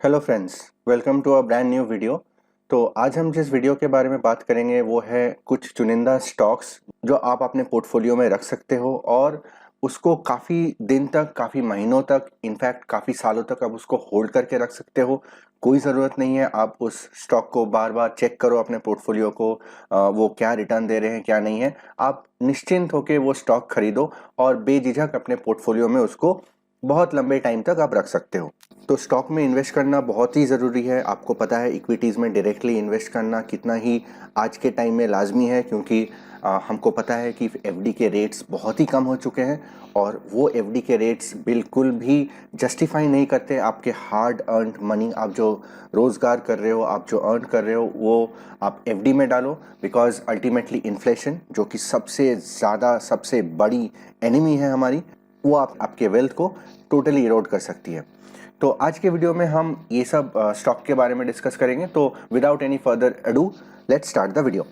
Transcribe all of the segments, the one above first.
Hello friends, welcome to a brand new video. तो आज हम जिस वीडियो के बारे में बात करेंगे वो है कुछ चुनिंदा स्टॉक्स जो आप अपने पोर्टफोलियो में रख सकते हो और उसको काफ़ी दिन तक, काफ़ी महीनों तक, इनफैक्ट काफ़ी सालों तक आप उसको होल्ड करके रख सकते हो। कोई ज़रूरत नहीं है आप उस स्टॉक को बार बार चेक करो अपने पोर्टफोलियो को, वो क्या रिटर्न दे रहे हैं क्या नहीं है। आप निश्चिंत होकर वो स्टॉक खरीदो और बेझिझक अपने पोर्टफोलियो में उसको बहुत लंबे टाइम तक आप रख सकते हो। तो स्टॉक में इन्वेस्ट करना बहुत ही ज़रूरी है। आपको पता है इक्विटीज़ में डायरेक्टली इन्वेस्ट करना कितना ही आज के टाइम में लाजमी है, क्योंकि हमको पता है कि एफडी के रेट्स बहुत ही कम हो चुके हैं और वो एफडी के रेट्स बिल्कुल भी जस्टिफाई नहीं करते आपके हार्ड अर्नड मनी। आप जो रोज़गार कर रहे हो, आप जो अर्न कर रहे हो, वो आप एफडी में डालो, बिकॉज अल्टीमेटली इन्फ्लेशन जो कि सबसे ज़्यादा सबसे बड़ी एनिमी है हमारी, वो आपके वेल्थ को टोटली इरोड कर सकती है। तो आज के वीडियो में हम ये सब स्टॉक के बारे में डिस्कस करेंगे। तो without any further ado, let's start the video.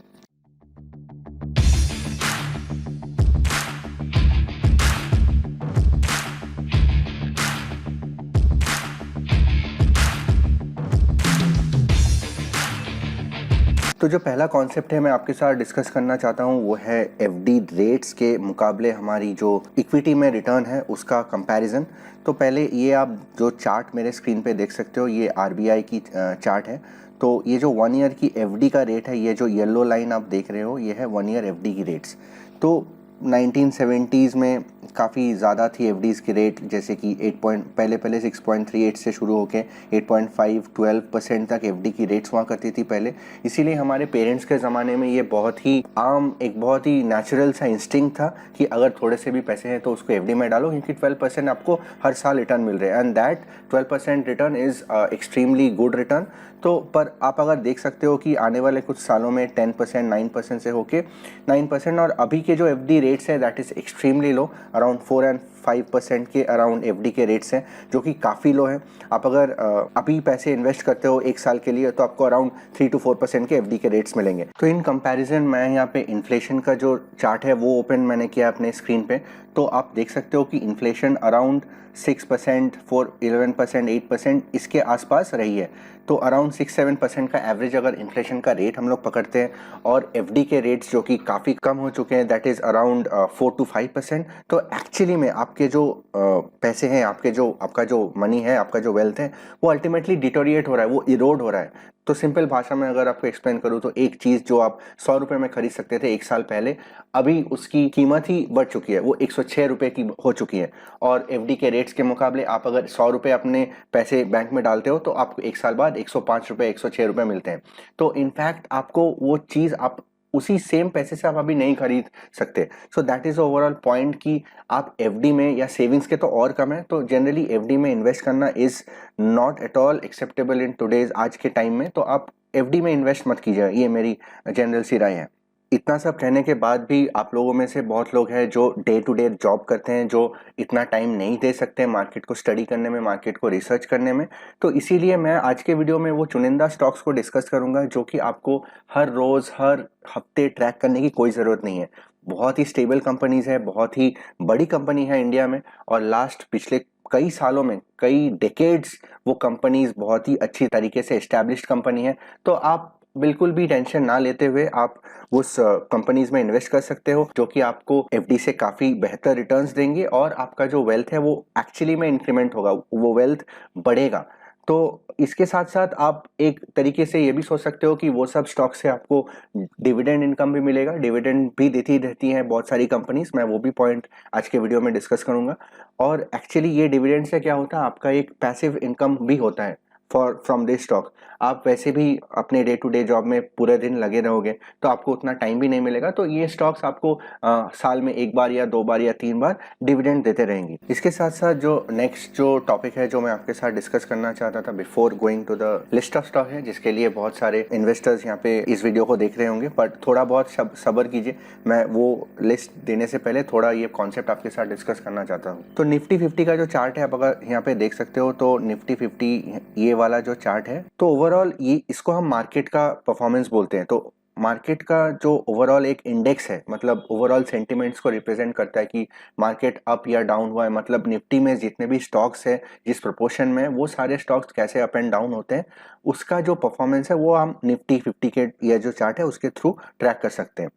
तो जो पहला कॉन्सेप्ट है मैं आपके साथ डिस्कस करना चाहता हूँ वो है एफडी रेट्स के मुकाबले हमारी जो इक्विटी में रिटर्न है उसका कंपैरिजन। तो पहले ये आप जो चार्ट मेरे स्क्रीन पे देख सकते हो, ये आरबीआई की चार्ट है। तो ये जो 1 ईयर की एफडी का रेट है, ये जो येलो लाइन आप देख रहे हो, ये है 1 ईयर एफडी की रेट्स। तो 1970s में काफ़ी ज़्यादा थी एफडीज़ की रेट, जैसे कि 8 पॉइंट पहले 6.38 से शुरू होके 8.5 12% तक एफडी की रेट्स हुआ करती थी पहले। इसीलिए हमारे पेरेंट्स के ज़माने में ये बहुत ही आम, एक बहुत ही नेचुरल सा इंस्टिंक्ट था कि अगर थोड़े से भी पैसे हैं तो उसको एफडी में डालो, क्योंकि 12% आपको हर साल रिटर्न मिल रहे हैं and that 12% return is extremely good return. तो पर आप अगर देख सकते हो कि आने वाले कुछ सालों में 10% 9% से होके 9%, और अभी के जो एफडी रेट्स है that is extremely low, around 4 and 5% के अराउंड एफडी के रेट्स हैं, जो कि काफ़ी लो है। आप अगर अभी पैसे इन्वेस्ट करते हो 1 साल के लिए तो आपको अराउंड 3 to 4% के एफडी के रेट्स मिलेंगे। तो इन कंपैरिजन मैं यहाँ पे इन्फ्लेशन का जो चार्ट है वो ओपन मैंने किया अपने स्क्रीन पे। तो आप देख सकते हो कि इन्फ्लेशन अराउंड 6%, 11%, 8% इसके आसपास रही है। तो अराउंड 6-7% का एवरेज अगर इन्फ्लेशन का रेट हम लोग पकड़ते हैं और एफडी के रेट्स जो कि काफ़ी कम हो चुके हैं, दैट इज़ अराउंड 4 to 5%, तो एक्चुअली में आपके जो पैसे हैं, आपका जो मनी है, आपका जो वेल्थ है, वो अल्टीमेटली डिटोरिएट हो रहा है, वो इरोड हो रहा है। तो सिंपल भाषा में अगर आपको एक्सप्लेन करूँ तो एक चीज़ जो आप 100 रुपये में खरीद सकते थे 1 साल पहले, अभी उसकी कीमत ही बढ़ चुकी है, वो 106 रुपये की हो चुकी है। और एफडी के रेट्स के मुकाबले आप अगर 100 रुपये अपने पैसे बैंक में डालते हो तो आपको 1 साल बाद 105 रुपये, 106 रुपये मिलते हैं। तो इनफैक्ट आपको वो चीज़ आप उसी सेम पैसे से आप अभी नहीं खरीद सकते। So that is overall point कि आप एफडी में या सेविंग्स के तो और कम है, तो जनरली एफडी में इन्वेस्ट करना is not at all acceptable in today's, आज के टाइम में। तो आप एफडी में इन्वेस्ट मत कीजिए, ये मेरी जनरल सी राय है। इतना सब कहने के बाद भी आप लोगों में से बहुत लोग हैं जो डे टू डे जॉब करते हैं, जो इतना टाइम नहीं दे सकते मार्केट को स्टडी करने में, मार्केट को रिसर्च करने में। तो इसीलिए मैं आज के वीडियो में वो चुनिंदा स्टॉक्स को डिस्कस करूंगा जो कि आपको हर रोज़ हर हफ्ते ट्रैक करने की कोई ज़रूरत नहीं है। बहुत ही स्टेबल कंपनीज है, बहुत ही बड़ी कंपनी है इंडिया में, और पिछले कई सालों में, कई डेकेड्स वो कंपनीज बहुत ही अच्छी तरीके से एस्टैब्लिश्ड कंपनी है। तो आप बिल्कुल भी टेंशन ना लेते हुए आप उस कंपनीज में इन्वेस्ट कर सकते हो जो कि आपको एफडी से काफ़ी बेहतर रिटर्न्स देंगे और आपका जो वेल्थ है वो एक्चुअली में इंक्रीमेंट होगा, वो वेल्थ बढ़ेगा। तो इसके साथ साथ आप एक तरीके से ये भी सोच सकते हो कि वो सब स्टॉक से आपको डिविडेंड इनकम भी मिलेगा। डिविडेंड भी देती रहती हैं बहुत सारी कंपनीज, मैं वो भी पॉइंट आज के वीडियो में डिस्कस करूंगा। और एक्चुअली ये डिविडेंड से क्या होता है, आपका एक पैसिव इनकम भी होता है फ्रॉम दिस स्टॉक। आप वैसे भी अपने डे टू डे जॉब में पूरे दिन लगे रहोगे तो आपको उतना टाइम भी नहीं मिलेगा, तो ये स्टॉक्स आपको साल में 1 बार या 2 बार या 3 बार डिविडेंड देते रहेंगी। इसके साथ साथ जो नेक्स्ट जो टॉपिक है जो मैं आपके साथ डिस्कस करना चाहता था before going to the list of stock है, जिसके लिए बहुत सारे इन्वेस्टर्स यहाँ पे इस वीडियो को देख रहे होंगे, बट थोड़ा बहुत सब्र कीजिए, मैं वो लिस्ट देने से पहले थोड़ा ये कॉन्सेप्ट आपके साथ डिस्कस करना चाहता हूँ। तो निफ्टी 50 का जो चार्ट है आप अगर यहाँ पे देख सकते हो, तो निफ्टी 50 ये वाला जो चार्ट है, तो ओवरऑल ये इसको हम मार्केट का परफॉर्मेंस बोलते हैं। तो मार्केट का जो ओवरऑल एक इंडेक्स है, मतलब ओवरऑल सेंटिमेंट्स को रिप्रेजेंट करता है कि मार्केट अप या डाउन हुआ है, मतलब निफ्टी में जितने भी स्टॉक्स है जिस प्रोपोर्शन में वो सारे स्टॉक्स कैसे अप एंड डाउन होते हैं, उसका जो परफॉर्मेंस है वो हम निफ्टी 50 के ये जो चार्ट है उसके थ्रू ट्रैक कर सकते हैं।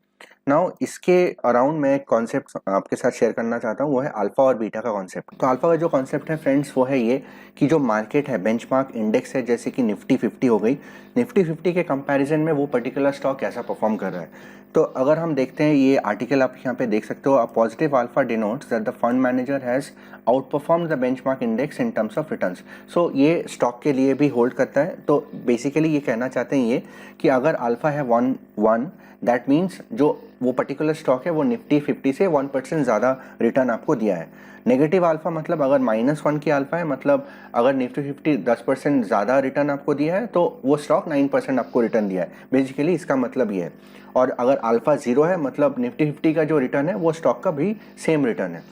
नाउ इसके अराउंड मैं एक कॉन्सेप्ट आपके साथ शेयर करना चाहता हूँ, वो है अल्फा और बीटा का कॉन्सेप्ट। तो अल्फा का जो कॉन्सेप्ट है फ्रेंड्स वो है ये कि जो मार्केट है, बेंचमार्क इंडेक्स है, जैसे कि निफ्टी 50 हो गई, निफ्टी 50 के कंपैरिजन में वो पर्टिकुलर स्टॉक कैसा परफॉर्म कर रहा है। तो अगर हम देखते हैं ये आर्टिकल आप यहाँ पे देख सकते हो, a positive alpha denotes that the fund manager has outperform the benchmark index in terms of returns. So ये स्टॉक के लिए भी होल्ड करता है। तो बेसिकली ये कहना चाहते हैं ये कि अगर अल्फा है 1 दैट मीन्स जो वो पर्टिकुलर स्टॉक है वो निफ्टी 50 से 1% ज़्यादा रिटर्न आपको दिया है। नेगेटिव अल्फा मतलब अगर -1 की अल्फा है, मतलब अगर निफ्टी 50 10% ज़्यादा रिटर्न आपको दिया है तो वो स्टॉक 9% आपको रिटर्न दिया है। बेसिकली इसका मतलब ये है। और अगर अल्फा 0 है मतलब निफ्टी 50 का जो रिटर्न है वो स्टॉक का भी सेम रिटर्न है।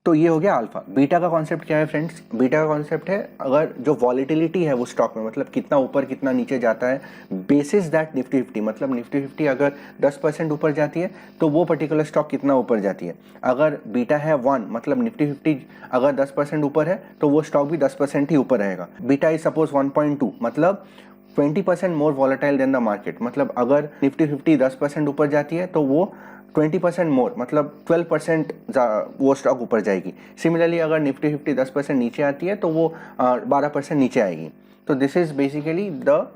तो ये हो गया अल्फा। बीटा का कॉन्सेप्ट क्या है फ्रेंड्स? बीटा का कॉन्सेप्ट है अगर जो वॉलिटिलिटी है वो स्टॉक में, मतलब कितना ऊपर कितना नीचे जाता है, बेसिस दैट निफ्टी 50, मतलब निफ्टी 50 अगर 10% ऊपर जाती है तो वो पर्टिकुलर स्टॉक कितना ऊपर जाती है। अगर बीटा है 1 मतलब निफ्टी 50 अगर 10% ऊपर है तो वो स्टॉक भी 10% ही ऊपर रहेगा। बीटा इज सपोज 1.2 मतलब 20% मोर वॉलेटाइल देन द मार्केट, मतलब अगर निफ्टी 50 10% ऊपर जाती है तो वो 20% मोर मतलब 12% वो स्टॉक ऊपर जाएगी। सिमिलरली अगर निफ्टी 50 10% नीचे आती है तो वो 12% नीचे आएगी। तो this is basically the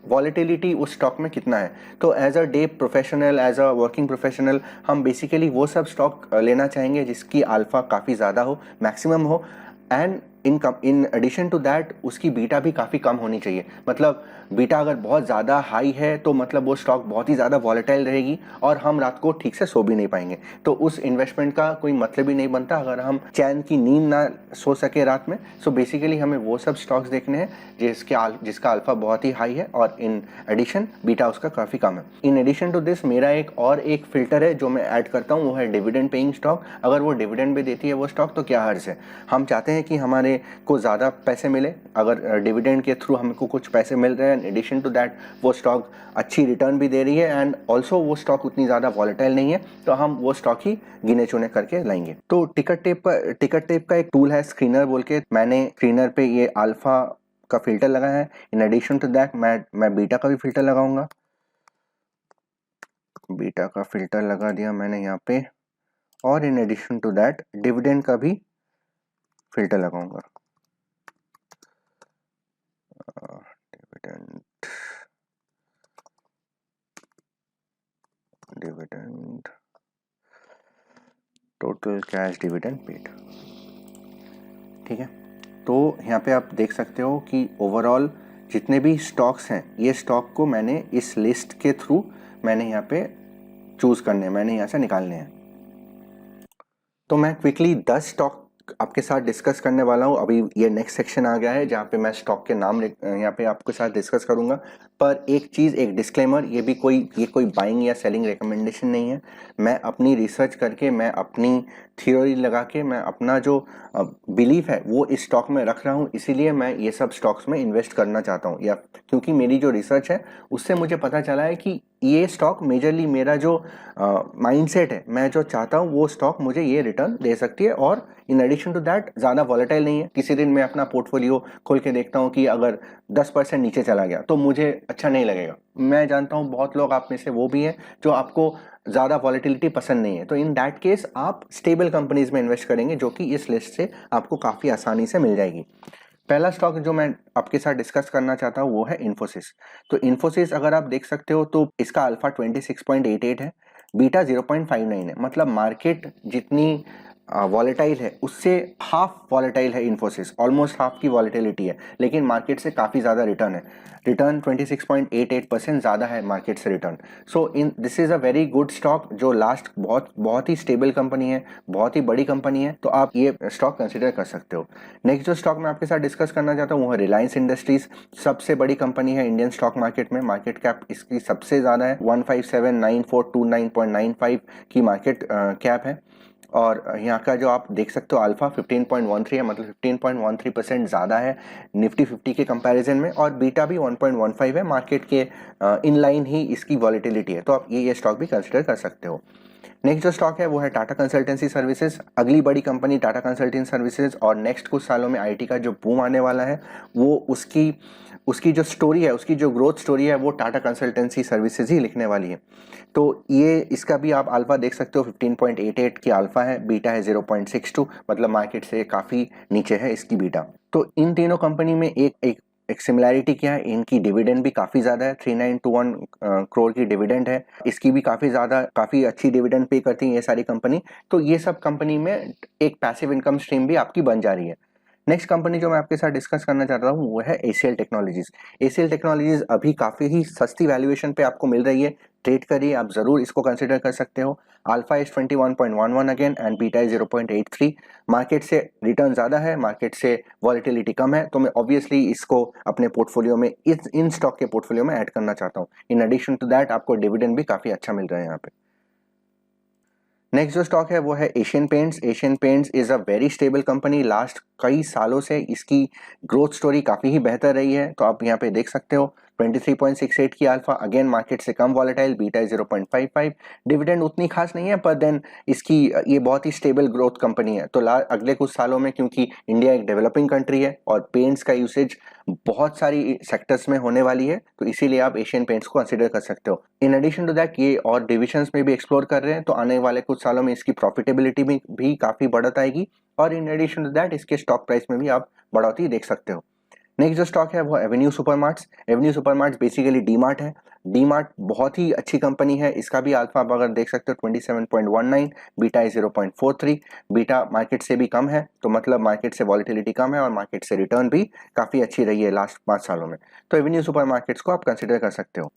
volatility उस स्टॉक में कितना है। तो as a day professional, as a working professional, हम बेसिकली वो सब स्टॉक लेना चाहेंगे जिसकी अल्फा काफ़ी ज़्यादा हो, मैक्सिमम हो, and in addition to that उसकी बीटा भी काफ़ी कम होनी चाहिए। मतलब बीटा अगर बहुत ज़्यादा हाई है तो मतलब वो स्टॉक बहुत ही ज़्यादा वॉलेटाइल रहेगी और हम रात को ठीक से सो भी नहीं पाएंगे। तो उस इन्वेस्टमेंट का कोई मतलब ही नहीं बनता अगर हम चैन की नींद ना सो सके रात में। सो बेसिकली हमें वो सब स्टॉक्स देखने हैं जिसका अल्फा बहुत ही हाई है और इन एडिशन बीटा उसका काफ़ी कम है। इन एडिशन टू दिस मेरा एक फिल्टर है जो मैं ऐड करता हूँ, वो है डिविडेंड पेइंग स्टॉक। अगर वो डिविडेंड भी देती है वो स्टॉक तो क्या हर्ज है। हम चाहते हैं कि हमारे को ज़्यादा पैसे मिले, अगर डिविडेंड के थ्रू हमको कुछ पैसे मिल रहे हैं, इन एडिशन टू दैट वो स्टॉक अच्छी रिटर्न भी दे रही है एंड ऑल्सो वो स्टॉक उतनी ज़्यादा वॉलेटाइल नहीं है, तो हम वो स्टॉक ही गिने चुने करके लाएंगे। तो टिकट टेप का एक टूल है स्क्रीनर बोल के, मैंने स्क्रीनर पे ये अल्फा का फिल्टर लगाया है। इन एडिशन टू दैट मैं बीटा का भी फिल्टर लगाऊंगा। बीटा का फिल्टर लगा दिया मैंने यहाँ पे, और in addition to that dividend का भी फिल्टर लगाऊंगा। Dividend total cash dividend paid, ठीक है। तो यहाँ पे आप देख सकते हो कि ओवरऑल जितने भी स्टॉक्स हैं ये स्टॉक को मैंने इस लिस्ट के थ्रू मैंने यहाँ पे चूज़ करने हैं, मैंने यहाँ से निकालने हैं। तो मैं क्विकली 10 स्टॉक आपके साथ डिस्कस करने वाला हूँ। अभी ये नेक्स्ट सेक्शन आ गया है जहाँ पे मैं स्टॉक के नाम यहाँ पे आपके साथ डिस्कस करूँगा। पर एक चीज़, एक डिस्क्लेमर, ये कोई बाइंग या सेलिंग रिकमेंडेशन नहीं है। मैं अपनी रिसर्च करके, मैं अपनी थ्योरी लगा के, मैं अपना जो बिलीफ है वो इस स्टॉक में रख रहा हूँ, इसीलिए मैं ये सब स्टॉक्स में इन्वेस्ट करना चाहता हूँ। या क्योंकि मेरी जो रिसर्च है उससे मुझे पता चला है कि ये स्टॉक मेजरली मेरा जो माइंडसेट है, मैं जो चाहता हूँ वो स्टॉक मुझे ये रिटर्न दे सकती है, और इन एडिशन टू दैट ज़्यादा वॉलेटाइल नहीं है। किसी दिन मैं अपना पोर्टफोलियो खोल के देखता हूँ कि अगर 10% नीचे चला गया तो मुझे अच्छा नहीं लगेगा। मैं जानता हूँ बहुत लोग आप में से वो भी हैं जो आपको ज़्यादा वॉलेटिलिटी पसंद नहीं है, तो इन दैट केस आप स्टेबल कंपनीज में इन्वेस्ट करेंगे जो कि इस लिस्ट से आपको काफ़ी आसानी से मिल जाएगी। पहला स्टॉक जो मैं आपके साथ डिस्कस करना चाहता हूँ वो है इन्फोसिस। तो इन्फोसिस अगर आप देख सकते हो तो इसका अल्फा 26.88 है, बीटा 0.59 है, मतलब मार्केट जितनी वॉलेटाइल है उससे हाफ वॉलेटाइल है इन्फोसिस, ऑलमोस्ट हाफ की वॉलेटिलिटी है, लेकिन मार्केट से काफ़ी ज़्यादा रिटर्न है। रिटर्न 26.88% ज़्यादा है मार्केट से return. So in this is a very good stock जो लास्ट बहुत ही स्टेबल कंपनी है, बहुत ही बड़ी कंपनी है, तो आप ये स्टॉक कंसिडर कर सकते हो। नेक्स्ट जो स्टॉक मैं आपके साथ डिस्कस करना चाहता हूँ वो है रिलायंस इंडस्ट्रीज। सबसे बड़ी कंपनी है इंडियन स्टॉक मार्केट में, मार्केट कैप इसकी सबसे ज़्यादा है, 1579429.95 की मार्केट कैप है। और यहाँ का जो आप देख सकते हो अल्फा 15.13 है, मतलब 15.13% ज़्यादा है निफ्टी 50 के कंपैरिजन में, और बीटा भी 1.15 है, मार्केट के इन लाइन ही इसकी वॉलिटिलिटी है। तो आप ये स्टॉक भी कंसिडर कर सकते हो। नेक्स्ट जो स्टॉक है वो है टाटा कंसल्टेंसी सर्विसेज, अगली बड़ी कंपनी टाटा कंसल्टेंसी सर्विसेज। और नेक्स्ट कुछ सालों में आईटी का जो बूम आने वाला है वो उसकी जो स्टोरी है, उसकी जो ग्रोथ स्टोरी है वो टाटा कंसल्टेंसी सर्विसेज ही लिखने वाली है। तो ये इसका भी आप अल्फा देख सकते हो, 15.88 की अल्फा है, बीटा है 0.62, मतलब मार्केट से काफ़ी नीचे है इसकी बीटा। तो इन तीनों कंपनी में एक सिमिलैरिटी क्या है, इनकी डिविडेंड भी काफ़ी ज़्यादा है, 3921 करोड़ की डिविडेंड है, इसकी भी काफ़ी अच्छी डिविडेंड पे करती है ये सारी कंपनी। तो ये सब कंपनी में एक पैसिव इनकम स्ट्रीम भी आपकी बन जा रही है। नेक्स्ट कंपनी जो मैं आपके साथ डिस्कस करना चाहता हूँ वो है एसीएल टेक्नोलॉजीज। एसीएल टेक्नोलॉजीज अभी काफ़ी ही सस्ती वैल्यूएशन पे आपको मिल रही है, ट्रेड करिए, आप जरूर इसको कंसिडर कर सकते हो। Alpha is 21.11 again and beta is 0.83। Market से रिटर्न ज़्यादा है, मार्केट से वॉलिटिलिटी कम है, तो मैं ऑब्वियसली इसको अपने पोर्टफोलियो में इन स्टॉक के पोर्टफोलियो में ऐड करना चाहता हूँ। इन एडिशन टू दैट आपको डिविडेंड भी काफ़ी अच्छा मिल रहा है यहाँ पे। नेक्स्ट जो स्टॉक है वो है Asian paints. Asian paints is a very stable company, last कई सालों से इसकी ग्रोथ स्टोरी काफ़ी ही बेहतर रही है। तो आप यहाँ पे देख सकते हो 23.68 की अल्फा, अगेन मार्केट से कम वॉलेटाइल, बीटा 0.55, डिविडेंड उतनी खास नहीं है, पर देन इसकी ये बहुत ही स्टेबल ग्रोथ कंपनी है। तो अगले कुछ सालों में, क्योंकि इंडिया एक डेवलपिंग कंट्री है और पेंट्स का यूसेज बहुत सारी सेक्टर्स में होने वाली है, तो इसीलिए आप एशियन पेंट्स को कंसिडर कर सकते हो। इन एडिशन टू दैट ये और डिविजन्स में भी एक्सप्लोर कर रहे हैं, तो आने वाले कुछ सालों में इसकी प्रॉफिटेबिलिटी भी काफ़ी बढ़त आएगी, और इन एडिशन टू दैट इसके स्टॉक प्राइस में भी आप बढ़ोतरी देख सकते हो। नेक्स्ट जो स्टॉक है वो Avenue Supermarts. Avenue Supermarts basically DMart है। डीमार्ट बहुत ही अच्छी कंपनी है, इसका भी अल्फा आप अगर देख सकते हो 27.19, बीटा है 0.43, बीटा मार्केट से भी कम है, तो मतलब मार्केट से वॉलिटिलिटी कम है और मार्केट से रिटर्न भी काफ़ी अच्छी रही है लास्ट 5 सालों में। तो एवेन्यू सुपरमार्केट्स को आप कंसिडर कर सकते हो।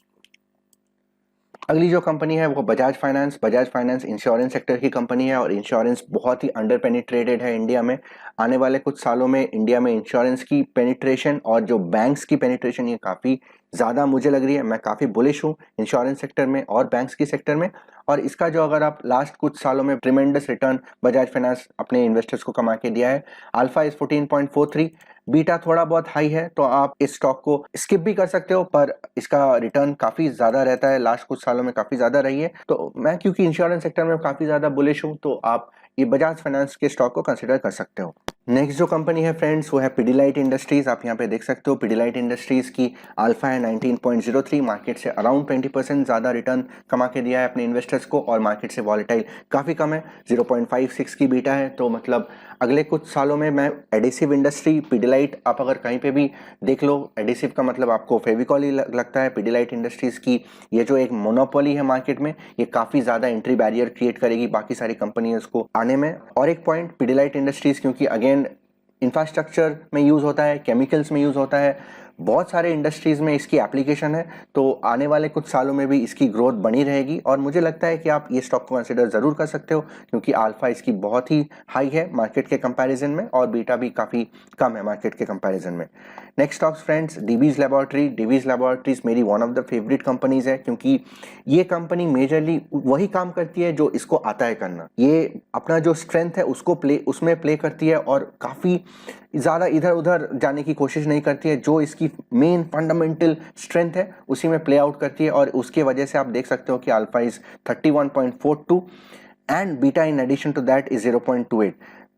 अगली जो कंपनी है वो Bajaj finance. Bajaj finance insurance sector की कंपनी है और इंश्योरेंस बहुत ही अंडर पेनिट्रेटेड है इंडिया में। आने वाले कुछ सालों में इंडिया में इंश्योरेंस की पेनिट्रेशन और जो बैंक्स की पेनिट्रेशन ये काफ़ी ज़्यादा मुझे लग रही है। मैं काफ़ी बुलिश हूँ इंश्योरेंस सेक्टर में और बैंक्स की सेक्टर में, और इसका जो अगर आप लास्ट कुछ सालों में ट्रिमेंडस रिटर्न बजाज फाइनेंस अपने इन्वेस्टर्स को कमा के दिया है। अल्फा इज 14.43, बीटा थोड़ा बहुत हाई है, तो आप इस स्टॉक को स्किप भी कर सकते हो, पर इसका रिटर्न काफ़ी ज़्यादा रहता है, लास्ट कुछ सालों में काफ़ी ज़्यादा रही है। तो मैं क्योंकि इंश्योरेंस सेक्टर में काफ़ी ज़्यादा बुलिश हूँ, तो आप ये बजाज फाइनेंस के स्टॉक को कंसिडर कर सकते हो। नेक्स्ट जो कंपनी है फ्रेंड्स वो है पिडिलाइट इंडस्ट्रीज। आप यहाँ पे देख सकते हो पिडिलाइट इंडस्ट्रीज की अल्फा है 19.03, मार्केट से अराउंड 20% ज़्यादा रिटर्न कमा के दिया है अपने इन्वेस्टर्स को, और मार्केट से वॉलेटाइल काफ़ी कम है, 0.56 की बीटा है। तो मतलब अगले कुछ सालों में मैं एडिसिव इंडस्ट्री पिडिलाइट, आप अगर कहीं पे भी देख लो, एडिसिव का मतलब आपको फेविकॉल ही लगता है। पिडिलाइट इंडस्ट्रीज की ये जो एक मोनोपोली है मार्केट में, ये काफ़ी ज़्यादा एंट्री बैरियर क्रिएट करेगी बाकी सारी कंपनीज को आने में। और एक पॉइंट, पिडिलाइट इंडस्ट्रीज क्योंकि अगेन इंफ्रास्ट्रक्चर में यूज़ होता है, केमिकल्स में यूज़ होता है, बहुत सारे इंडस्ट्रीज़ में इसकी एप्लीकेशन है, तो आने वाले कुछ सालों में भी इसकी ग्रोथ बनी रहेगी। और मुझे लगता है कि आप ये स्टॉक को कंसिडर ज़रूर कर सकते हो, क्योंकि अल्फा इसकी बहुत ही हाई है मार्केट के कंपैरिजन में, और बीटा भी काफ़ी कम है मार्केट के कंपैरिजन में। Next stocks friends, Divi's laboratory. Divi's laboratories मेरी one of the favourite companies है, क्योंकि ये कंपनी मेजरली वही काम करती है जो इसको आता है करना। ये अपना जो स्ट्रेंथ है उसमें प्ले करती है, और काफ़ी ज़्यादा इधर उधर जाने की कोशिश नहीं करती है। जो इसकी मेन फंडामेंटल स्ट्रेंथ है उसी में प्ले आउट करती है, और उसके वजह से आप देख सकते हो कि alpha is 31.42 and beta in addition to that is 0.28।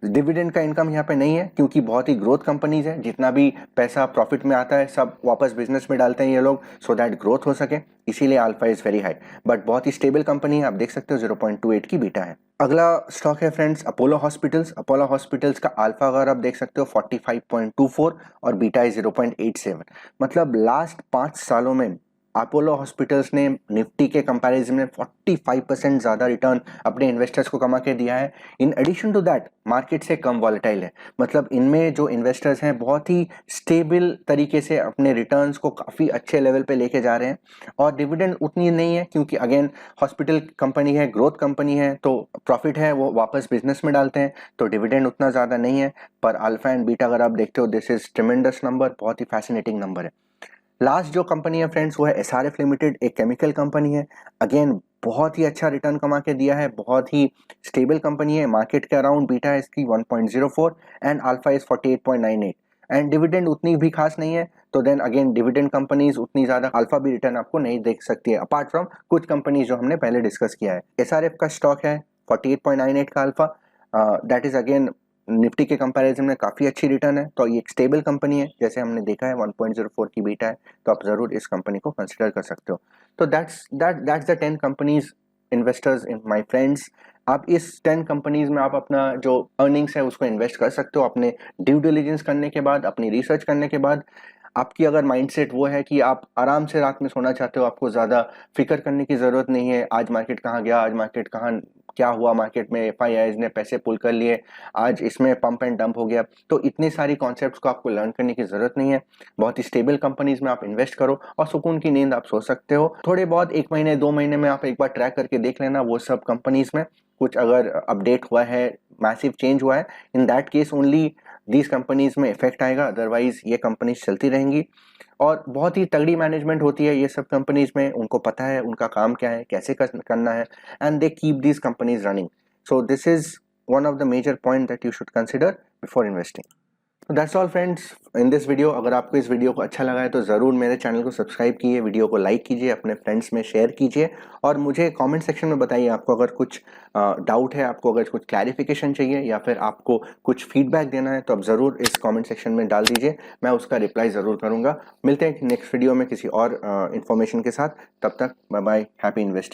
Dividend का इनकम यहाँ पे नहीं है, क्योंकि बहुत ही ग्रोथ कंपनीज है, जितना भी पैसा प्रॉफिट में आता है सब वापस बिजनेस में डालते हैं ये लोग, सो दैट ग्रोथ हो सके, इसीलिए alpha is very high. But बहुत ही स्टेबल कंपनी है, आप देख सकते हो 0.28 की बीटा है। अगला स्टॉक है friends Apollo hospitals. Apollo hospitals का अल्फा अगर आप देख सकते हो 45.24 और बीटा है 0.87। मतलब लास्ट 5 सालों में अपोलो हॉस्पिटल्स ने निफ्टी के कंपैरिजन में 45% ज़्यादा रिटर्न अपने इन्वेस्टर्स को कमा के दिया है। In addition to that market से कम वॉलेटाइल है, मतलब इनमें जो इन्वेस्टर्स हैं बहुत ही स्टेबल तरीके से अपने रिटर्न्स को काफ़ी अच्छे लेवल पे लेके जा रहे हैं, और डिविडेंड उतनी नहीं है, क्योंकि अगेन हॉस्पिटल कंपनी है, ग्रोथ कंपनी है, तो प्रॉफिट है वो वापस बिजनेस में डालते हैं, तो डिविडेंड उतना ज़्यादा नहीं है। पर अल्फा एंड बीटा अगर आप देखते हो, दिस इज ट्रिमेंडस नंबर, बहुत ही फैसिनेटिंग नंबर है। लास्ट जो कंपनी है फ्रेंड्स वो है एसआरएफ लिमिटेड, एक केमिकल कंपनी है। अगेन बहुत ही अच्छा रिटर्न कमा के दिया है, बहुत ही स्टेबल कंपनी है। मार्केट के अराउंड बीटा है इसकी 1.04 and alpha is 48.98 and dividend उतनी भी खास नहीं है। तो देन अगेन डिविडेंड कंपनीज उतनी ज़्यादा अल्फा भी रिटर्न आपको नहीं देख सकती है, अपार्ट फ्रॉम कुछ कंपनीज जो हमने पहले डिस्कस किया है। SRF का स्टॉक है 48.98 का alpha, that is again Nifty के कंपैरिजन में काफ़ी अच्छी रिटर्न है। तो ये एक स्टेबल कंपनी है, जैसे हमने देखा है 1.04 की बीटा है, तो आप ज़रूर इस कंपनी को कंसिडर कर सकते हो। तो that's the 10 companies investors in my friends. आप इस 10 कंपनीज में आप अपना जो अर्निंग्स है उसको इन्वेस्ट कर सकते हो अपने ड्यू डिलिजेंस करने के बाद, अपनी रिसर्च करने के बाद। आपकी अगर माइंडसेट वो है कि आप आराम से रात में सोना चाहते हो, आपको ज़्यादा फिक्र करने की ज़रूरत नहीं है, आज मार्केट कहाँ गया, आज मार्केट कहाँ क्या हुआ, मार्केट में FIIs ने पैसे पुल कर लिए, आज इसमें पंप एंड डंप हो गया, तो इतनी सारी कॉन्सेप्ट्स को आपको लर्न करने की ज़रूरत नहीं है। बहुत ही स्टेबल कंपनीज में आप इन्वेस्ट करो और सुकून की नींद आप सो सकते हो। थोड़े बहुत 1 महीने 2 महीने में आप एक बार ट्रैक करके देख लेना वो सब कंपनीज में कुछ अगर अपडेट हुआ है, मैसिव चेंज हुआ है, in that case only these companies में इफेक्ट आएगा, अदरवाइज ये कंपनीज चलती रहेंगी। और बहुत ही तगड़ी मैनेजमेंट होती है ये सब कंपनीज में, उनको पता है उनका काम क्या है, कैसे करना है, and they keep these companies running. So this is one of the major point that you should consider before investing. That's all friends in this video. अगर आपको इस वीडियो को अच्छा लगा है तो ज़रूर मेरे चैनल को सब्सक्राइब कीजिए, वीडियो को लाइक कीजिए, अपने फ्रेंड्स में शेयर कीजिए और मुझे कमेंट सेक्शन में बताइए आपको अगर कुछ डाउट है, आपको अगर कुछ क्लैरिफिकेशन चाहिए या फिर आपको कुछ फीडबैक देना है तो आप ज़रूर इस कमेंट सेक्शन में डाल दीजिए, मैं उसका रिप्लाई ज़रूर करूँगा। मिलते हैं नेक्स्ट वीडियो में किसी और इन्फॉर्मेशन के साथ, तब तक बाय बाय, हैप्पी इन्वेस्टिंग।